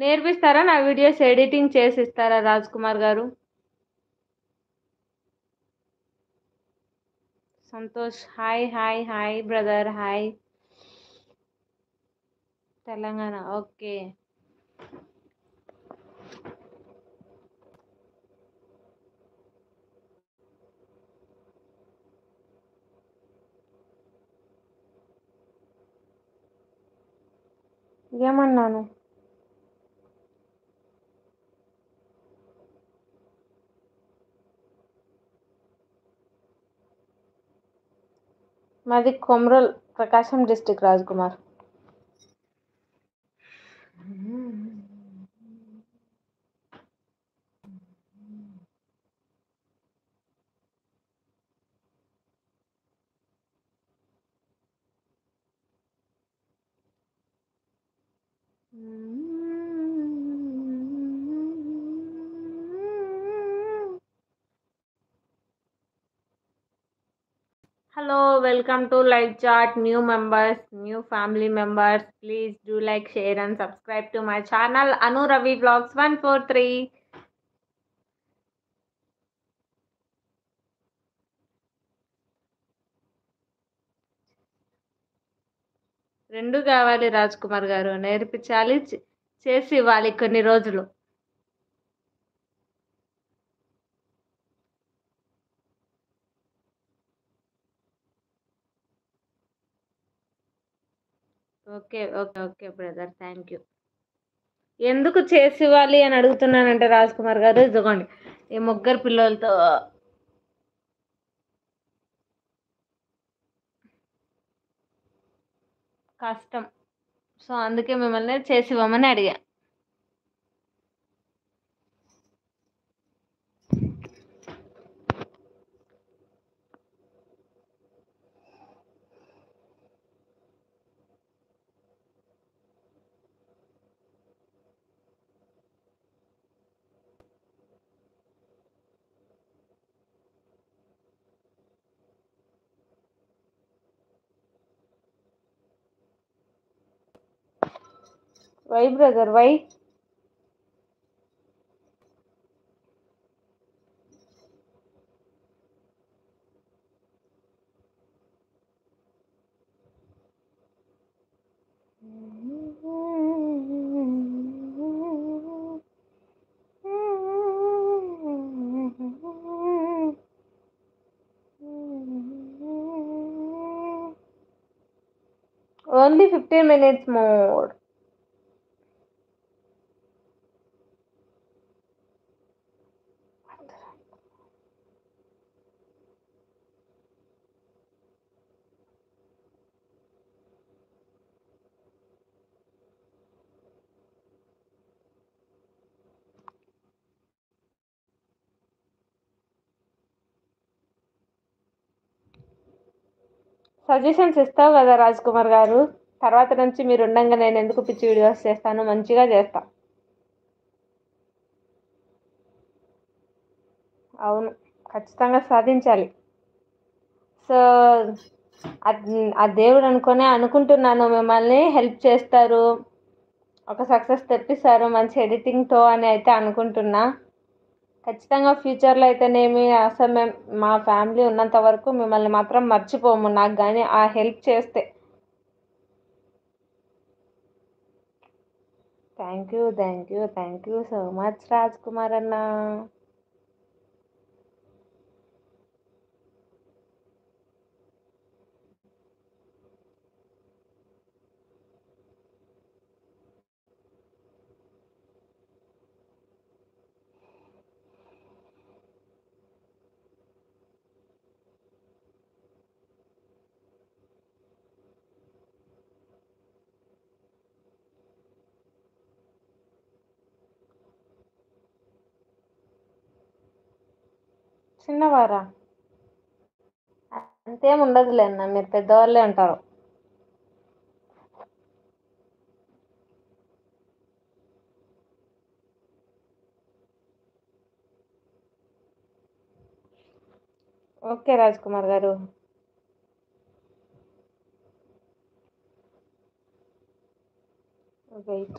నేర్పిస్తారా? నా videos editing చేసిస్తారా Rajkumar garu? Santosh hi, hi, hi brother hi. Telangana okay. ఏమన్నాను? మాది Komrol, Prakasam district Rajkumar. Hello, welcome to live chat. New members, new family members, please do like, share and subscribe to my channel Anu Ravi Vlogs 143. రెండు కావాలి రాజ్‌కుమార్ గారు. నేర్పించాలి, చేసి ఇవ్వాలి కొన్ని రోజులు. Okay. Okay. Okay brother. Thank you. ఎందుకు చేసివ్వాలి అని అడుగుతున్నానంటే రాజ్‌కుమార్ గారు, ఇదిగోండి ఈ ముగ్గురు పిల్లలతో కష్టం. సో, అందుకే మిమ్మల్ని చేసివ్వమని అడిగా. Why brother why? Only 15 minutes more. Suggestions ఇస్తావు కదా రాజ్‌కుమార్ గారు. తర్వాత నుంచి మీరు ఉండంగా నేను ఎందుకు పిచ్చి వీడియోస్ చేస్తాను, మంచిగా చేస్తా. అవును, ఖచ్చితంగా సాధించాలి. సో, ఆ దేవుడు అనుకుంటున్నాను మిమ్మల్ని హెల్ప్ చేస్తారు, ఒక సక్సెస్ తెప్పిస్తారు మంచి ఎడిటింగ్తో అని అయితే అనుకుంటున్నా. ఖచ్చితంగా ఫ్యూచర్లో అయితేనేమి, అసలు మా ఫ్యామిలీ ఉన్నంత వరకు మిమ్మల్ని మాత్రం మర్చిపోము, నాకు కానీ ఆ హెల్ప్ చేస్తే. Thank you, thank you, thank you so much Rajkumar అన్న. చిన్నవారా? అంతేం ఉండదులే అన్న, మీరు పెద్దవాళ్ళే అంటారు. ఓకే రాజ్‌కుమార్ గారు. వెయిట్.